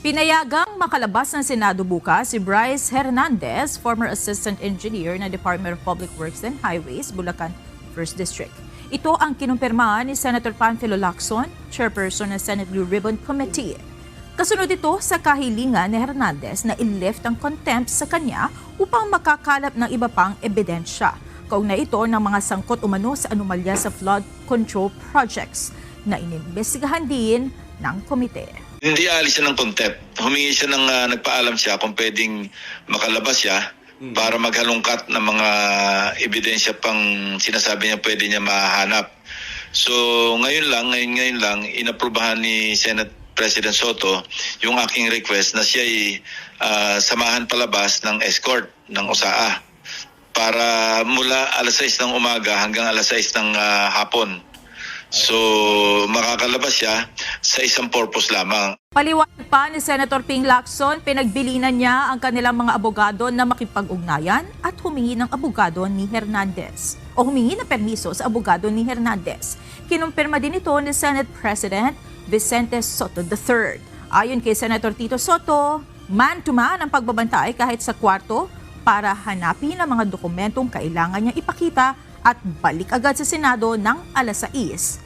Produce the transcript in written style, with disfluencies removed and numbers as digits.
Pinayagang makalabas ng Senado bukas si Bryce Hernandez, former Assistant Engineer ng Department of Public Works and Highways, Bulacan 1st District. Ito ang kinumpirma ni Senator Panfilo Lacson, Chairperson ng Senate Blue Ribbon Committee. Kasunod ito sa kahilingan ni Hernandez na i-lift ang contempt sa kanya upang makakalap ng iba pang ebidensya. Kaugnay ito ng mga sangkot umano sa anomalya sa flood control projects na inimbestigahan din ng komite. Hindi alis siya ng contempt. Humingi siya ng nagpaalam siya kung pwedeng makalabas siya para maghalongkat ng mga ebidensya pang sinasabi niya pwede niya mahanap. So ngayon lang inaprubahan ni Senate President Soto yung aking request na siya ay samahan palabas ng escort ng OSAA para mula alas 6 ng umaga hanggang alas 6 ng hapon. So, makakalabas siya sa isang purpose lamang. Paliwanag pa ni Senator Ping Lacson, pinagbilinan niya ang kanilang mga abogado na makipag-ugnayan at humingi ng abogado ni Hernandez o humingi ng permiso sa abogado ni Hernandez. Kinumpirma din ito ni Senate President Vicente Soto III. Ayon kay Senator Tito Soto, man-to-man ang pagbabantay kahit sa kwarto para hanapin ang mga dokumentong kailangan niyang ipakita at balik agad sa Senado ng alas 6.